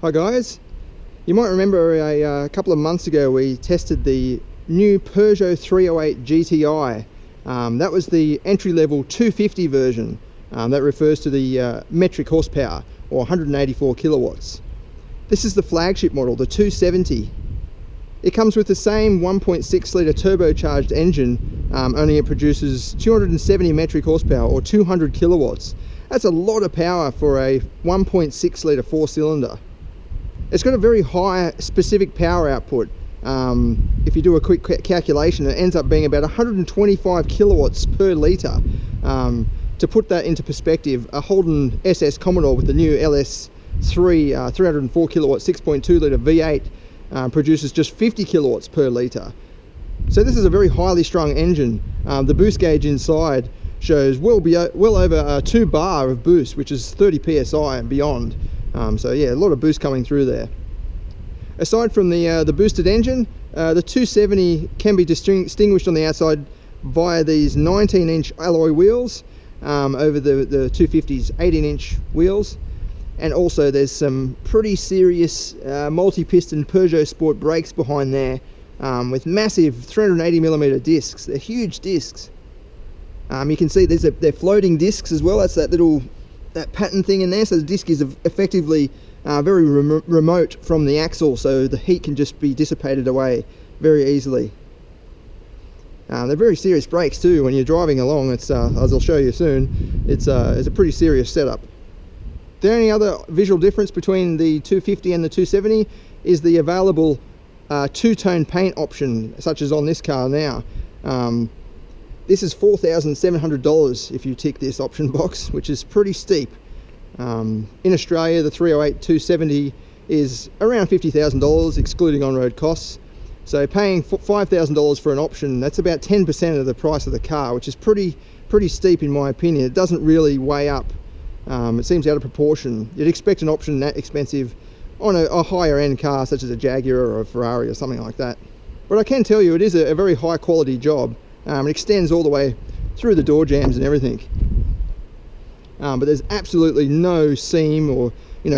Hi guys, you might remember a couple of months ago we tested the new Peugeot 308 GTI. That was the entry-level 250 version. That refers to the metric horsepower, or 184 kilowatts. This is the flagship model, the 270. It comes with the same 1.6 litre turbocharged engine, only it produces 270 metric horsepower or 200 kilowatts. That's a lot of power for a 1.6 litre four-cylinder. It's got a very high specific power output. If you do a quick calculation, it ends up being about 125 kilowatts per litre. To put that into perspective, a Holden SS Commodore with the new LS3 304 kilowatt 6.2 litre V8 produces just 50 kilowatts per litre. So this is a very highly strung engine. The boost gauge inside shows well over 2 bar of boost, which is 30 psi and beyond. So yeah, a lot of boost coming through there. Aside from the boosted engine, the 270 can be distinguished on the outside via these 19-inch alloy wheels over the 250's 18-inch wheels, and also there's some pretty serious multi-piston Peugeot Sport brakes behind there, with massive 380mm discs. They're huge discs. You can see they're floating discs as well. That's that pattern thing in there, so the disc is effectively very remote from the axle, so the heat can just be dissipated away very easily. They're very serious brakes too. When you're driving along, it's as I'll show you soon, it's a pretty serious setup. The only other visual difference between the 250 and the 270 is the available two-tone paint option, such as on this car now. This is $4,700 if you tick this option box, which is pretty steep. In Australia, the 308 270 is around $50,000 excluding on-road costs. So paying $5,000 for an option, that's about 10% of the price of the car, which is pretty steep in my opinion. It doesn't really weigh up. It seems out of proportion. You'd expect an option that expensive on a higher end car such as a Jaguar or a Ferrari or something like that. But I can tell you it is a very high quality job. It extends all the way through the door jambs and everything. But there's absolutely no seam or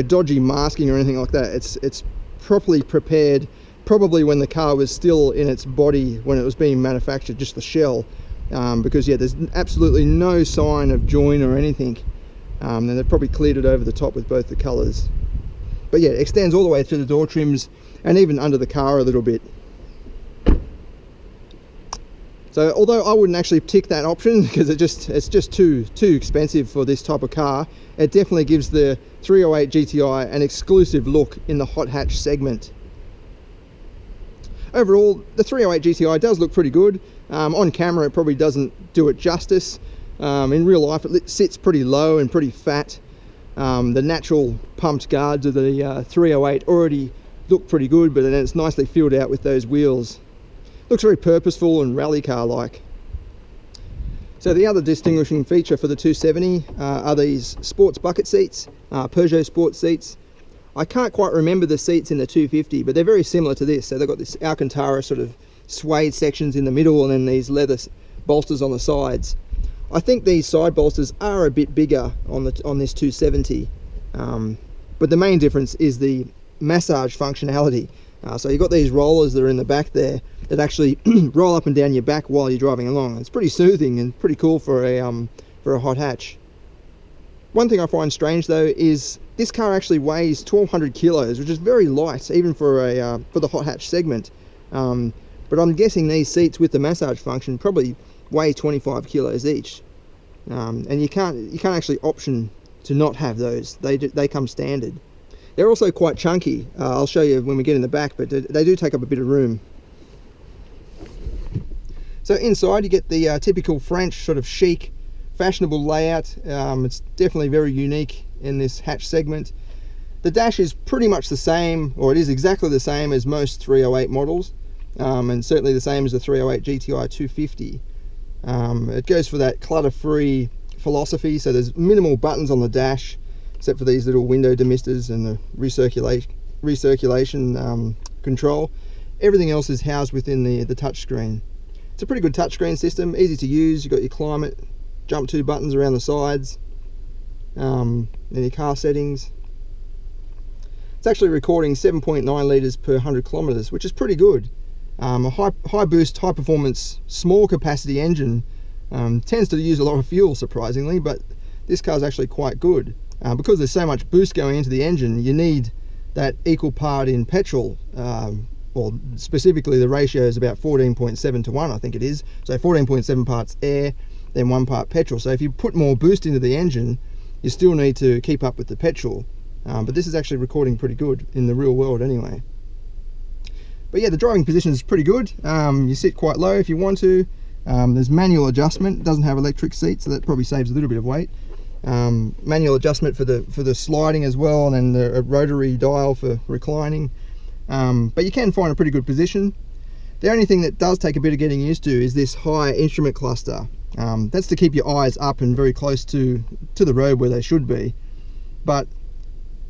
dodgy masking or anything like that. It's properly prepared, probably when the car was still in its body when it was being manufactured, just the shell. Because yeah, there's absolutely no sign of join or anything. And they've probably cleared it over the top with both the colours. But yeah, it extends all the way through the door trims and even under the car a little bit. So although I wouldn't actually tick that option because it's just too expensive for this type of car, it definitely gives the 308 GTI an exclusive look in the hot hatch segment. Overall, the 308 GTI does look pretty good. On camera it probably doesn't do it justice. In real life it sits pretty low and pretty fat. The natural pumped guards of the 308 already look pretty good, but then it's nicely filled out with those wheels. Looks very purposeful and rally car like. So the other distinguishing feature for the 270 are these sports bucket seats, Peugeot sports seats. I can't quite remember the seats in the 250, but they're very similar to this. So they've got this Alcantara sort of suede sections in the middle and then these leather bolsters on the sides. I think these side bolsters are a bit bigger on this 270, but the main difference is the massage functionality. So you've got these rollers that are in the back there that actually roll up and down your back while you're driving along. It's pretty soothing and pretty cool for a hot hatch. One thing I find strange though is this car actually weighs 1,200 kilos, which is very light even for the hot hatch segment. But I'm guessing these seats with the massage function probably weigh 25 kilos each, and you can't actually option to not have those. They come standard. They're also quite chunky. I'll show you when we get in the back, but they do take up a bit of room. So inside you get the typical French sort of chic, fashionable layout. It's definitely very unique in this hatch segment. The dash is pretty much the same, or it is exactly the same as most 308 models, and certainly the same as the 308 GTI 250. It goes for that clutter-free philosophy, so there's minimal buttons on the dash, except for these little window demisters and the recirculation control. Everything else is housed within the touchscreen. It's a pretty good touchscreen system, easy to use. You've got your climate, jump to buttons around the sides, and your car settings. It's actually recording 7.9 litres per 100 kilometres, which is pretty good. A high boost, high performance, small capacity engine tends to use a lot of fuel, surprisingly, but this car is actually quite good. Because there's so much boost going into the engine, you need that equal part in petrol. Well, specifically the ratio is about 14.7 to 1, I think it is. So 14.7 parts air, then 1 part petrol. So if you put more boost into the engine, you still need to keep up with the petrol. But this is actually recording pretty good in the real world anyway. But yeah, the driving position is pretty good. You sit quite low if you want to. There's manual adjustment. It doesn't have electric seats, so that probably saves a little bit of weight. Manual adjustment for the sliding as well, and then a rotary dial for reclining. But you can find a pretty good position. The only thing that does take a bit of getting used to is this high instrument cluster. That's to keep your eyes up and very close to the road where they should be. But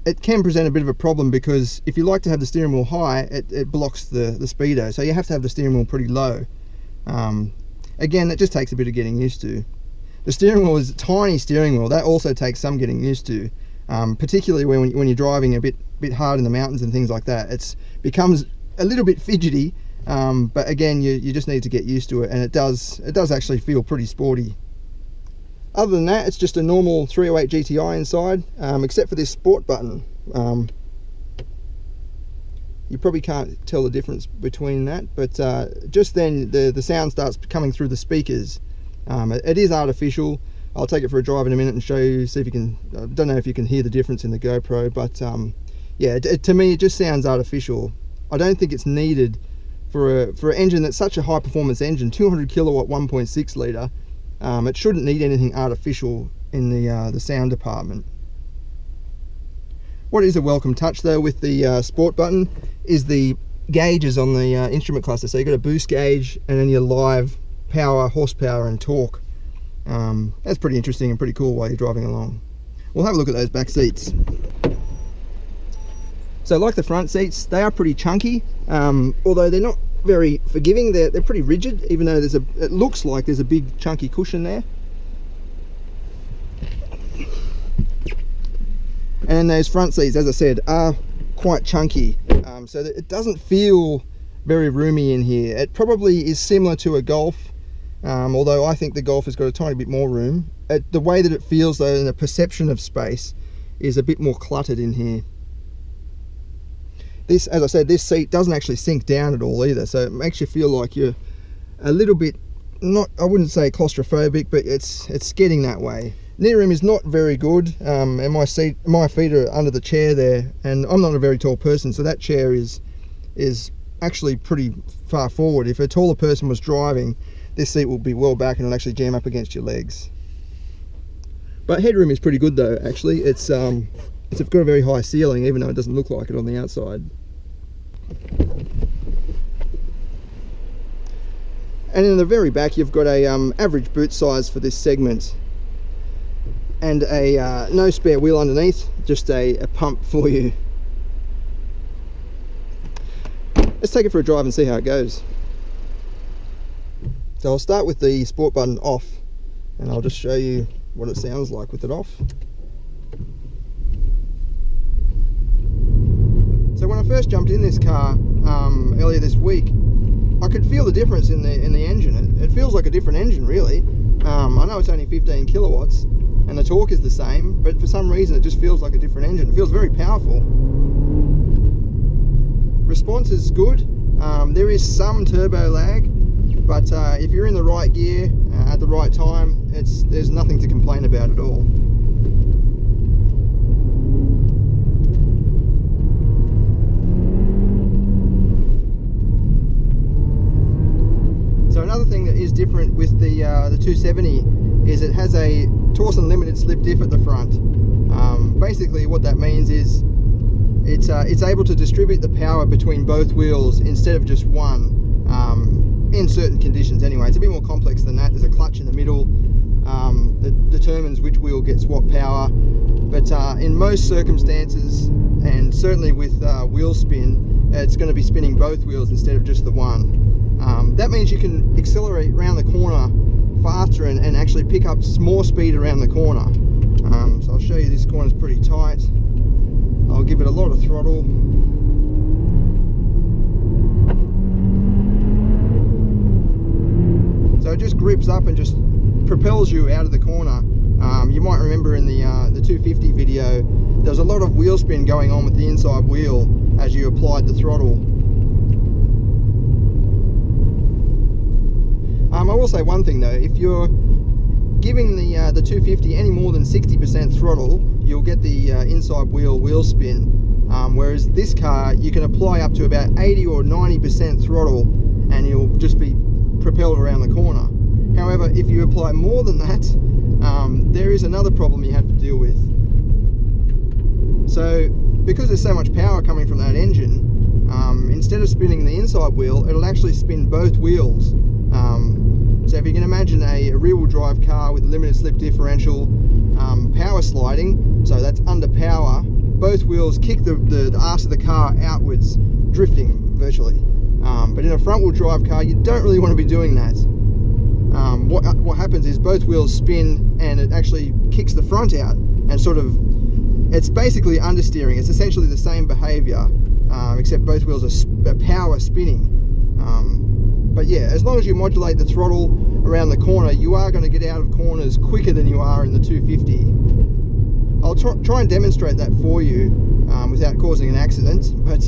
it can present a bit of a problem, because if you like to have the steering wheel high, it blocks the speedo, so you have to have the steering wheel pretty low. Again, that just takes a bit of getting used to. The steering wheel is a tiny steering wheel. That also takes some getting used to, particularly when you're driving a bit hard in the mountains and things like that. It becomes a little bit fidgety, but again, you just need to get used to it, and it does actually feel pretty sporty. Other than that, it's just a normal 308 GTI inside, except for this sport button. You probably can't tell the difference between that, but just then the sound starts coming through the speakers. It is artificial. I'll take it for a drive in a minute and show you, see if you can, I don't know if you can hear the difference in the GoPro, but yeah, to me it just sounds artificial. I don't think it's needed for an engine that's such a high performance engine, 200 kilowatt 1.6 litre. It shouldn't need anything artificial in the sound department. What is a welcome touch though with the sport button is the gauges on the instrument cluster. So you've got a boost gauge and then your live power, horsepower and torque. That's pretty interesting and pretty cool while you're driving along. We'll have a look at those back seats. So like the front seats, they are pretty chunky, although they're not very forgiving. They're pretty rigid, even though it looks like there's a big chunky cushion there. And those front seats, as I said, are quite chunky, so that it doesn't feel very roomy in here. It probably is similar to a Golf, although I think the Golf has got a tiny bit more room. The way that it feels though, and the perception of space, is a bit more cluttered in here. This, as I said, this seat doesn't actually sink down at all either, so it makes you feel like you're a little bit, not, I wouldn't say claustrophobic, but it's getting that way. Knee room is not very good, and my feet are under the chair there, and I'm not a very tall person, so that chair is actually pretty far forward. If a taller person was driving, this seat will be well back and it'll actually jam up against your legs. But headroom is pretty good though, actually. It's got a very high ceiling, even though it doesn't look like it on the outside. And in the very back, you've got a average boot size for this segment, and a no spare wheel underneath, just a pump for you. Let's take it for a drive and see how it goes. So I'll start with the sport button off, and I'll just show you what it sounds like with it off. So when I first jumped in this car earlier this week, I could feel the difference in the engine. It feels like a different engine, really. I know it's only 15 kilowatts and the torque is the same, but for some reason it just feels like a different engine. It feels very powerful. Response is good. There is some turbo lag, but if you're in the right gear at the right time, there's nothing to complain about at all. So another thing that is different with the 270 is it has a Torsen limited slip diff at the front. Basically what that means is it's able to distribute the power between both wheels instead of just one, in certain conditions anyway. It's a bit more complex than that. There's a clutch in the middle that determines which wheel gets what power, but in most circumstances, and certainly with wheel spin, it's going to be spinning both wheels instead of just the one. That means you can accelerate around the corner faster and actually pick up more speed around the corner. So I'll show you, this corner's pretty tight. I'll give it a lot of throttle. So it just grips up and just propels you out of the corner. You might remember in the 250 video, there was a lot of wheel spin going on with the inside wheel as you applied the throttle. I will say one thing though, if you're giving the 250 any more than 60% throttle, you'll get the inside wheel spin. Whereas this car, you can apply up to about 80 or 90% throttle and you'll just be propelled around the corner. However, if you apply more than that, there is another problem you have to deal with. So, because there's so much power coming from that engine, instead of spinning the inside wheel, it'll actually spin both wheels. So if you can imagine a rear-wheel drive car with a limited slip differential, power sliding, so that's under power, both wheels kick the arse of the car outwards, drifting virtually. But in a front-wheel drive car, you don't really want to be doing that. What happens is both wheels spin and it actually kicks the front out and sort of, it's basically understeering. It's essentially the same behavior, except both wheels are power spinning. But yeah, as long as you modulate the throttle around the corner, you are going to get out of corners quicker than you are in the 250. I'll try and demonstrate that for you without causing an accident, but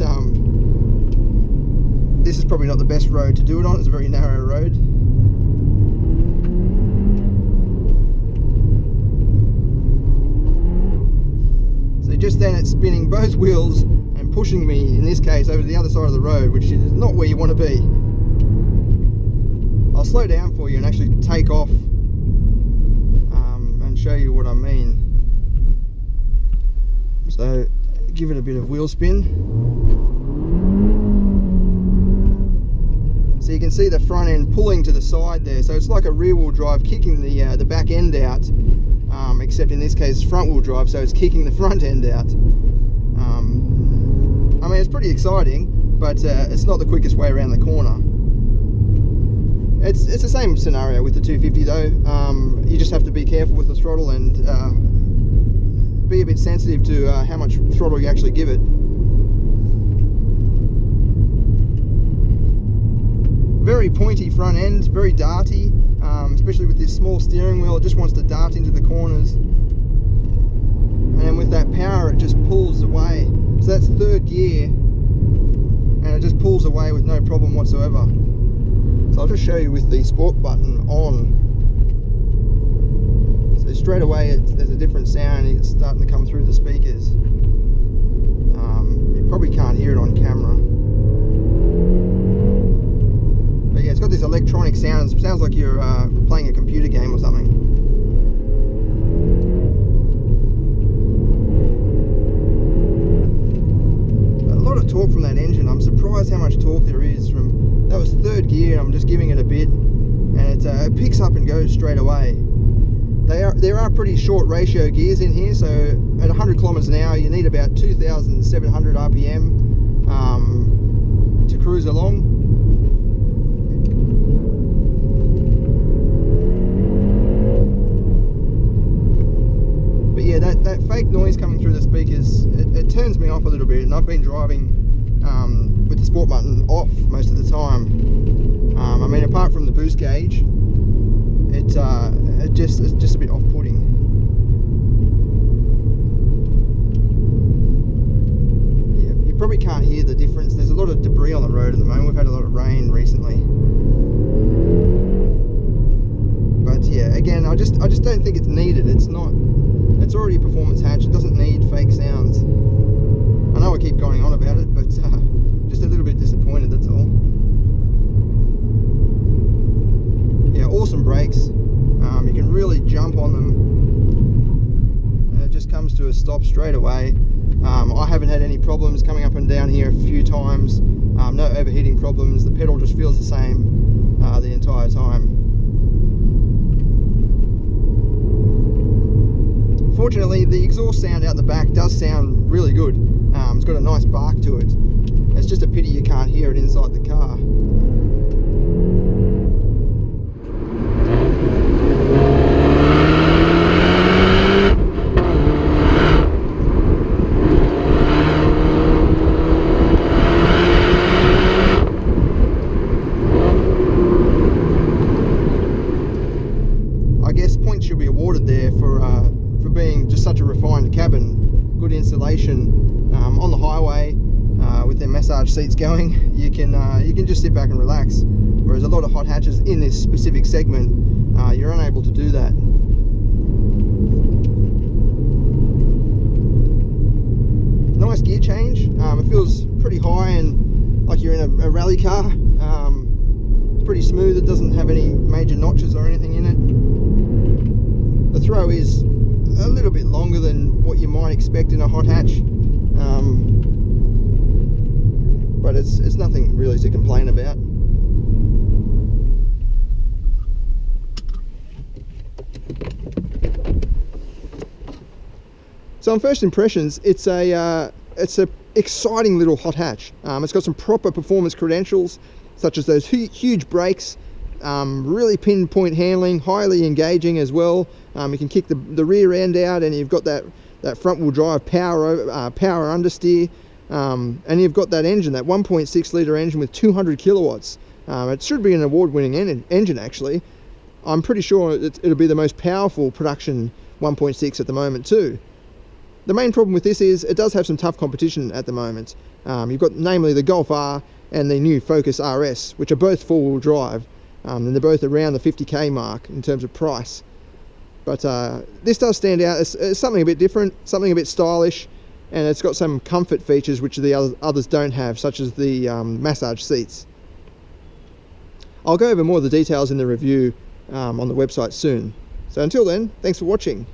this is probably not the best road to do it on. It's a very narrow road. So just then it's spinning both wheels and pushing me, in this case, over to the other side of the road, which is not where you want to be. I'll slow down for you and actually take off and show you what I mean. So give it a bit of wheel spin. So you can see the front end pulling to the side there. So it's like a rear wheel drive kicking the back end out, except in this case front wheel drive, so it's kicking the front end out. I mean, it's pretty exciting, but it's not the quickest way around the corner. It's the same scenario with the 250 though. You just have to be careful with the throttle and be a bit sensitive to how much throttle you actually give it. Very pointy front end, very darty, especially with this small steering wheel. It just wants to dart into the corners. And then with that power, it just pulls away. So that's third gear, and it just pulls away with no problem whatsoever. So I'll just show you with the sport button on. So straight away there's a different sound. It's starting to come through the speakers. You probably can't hear it on camera. But yeah, it's got this electronic sound. It sounds like you're playing a computer game or something. A lot of torque from that engine. I'm surprised how much torque there is from. That was third gear, I'm just giving it a bit, and it picks up and goes straight away. There are pretty short ratio gears in here, so at 100 kilometers an hour you need about 2,700 RPM to cruise along. But yeah, that fake noise coming through the speakers, it turns me off a little bit, and I've been driving with the sport button off most of the time. I mean, apart from the boost gauge, it's just a bit off-putting. Yeah, you probably can't hear the difference. There's a lot of debris on the road at the moment. We've had a lot of rain recently. But yeah, again, I just don't think it's needed. It's already a performance hatch. It doesn't need fake sounds. I know I keep going on about it, but just a little bit disappointed, that's all. Yeah, awesome brakes. You can really jump on them. And it just comes to a stop straight away. I haven't had any problems coming up and down here a few times. No overheating problems. The pedal just feels the same the entire time. Fortunately, the exhaust sound out the back does sound really good. It's got a nice bark to it. It's just a pity you can't hear it inside the car. installation on the highway with their massage seats going, you can just sit back and relax. Whereas a lot of hot hatches in this specific segment, you're unable to do that. Nice gear change. It feels pretty high and like you're in a rally car. It's pretty smooth. It doesn't have any major notches or anything in it. The throw is a little bit longer than what you might expect in a hot hatch, but it's nothing really to complain about. So on first impressions, it's a exciting little hot hatch. It's got some proper performance credentials, such as those huge brakes, really pinpoint handling, highly engaging as well. You can kick the rear end out, and you've got that front wheel drive power understeer, and you've got that engine, that 1.6 litre engine with 200 kilowatts. It should be an award-winning engine actually. I'm pretty sure it'll be the most powerful production 1.6 at the moment too. The main problem with this is it does have some tough competition at the moment. You've got namely the Golf R and the new Focus RS, which are both four-wheel drive, and they're both around the 50k mark in terms of price. But this does stand out as something a bit different, something a bit stylish, and it's got some comfort features which the others don't have, such as the massage seats. I'll go over more of the details in the review on the website soon. So until then, thanks for watching.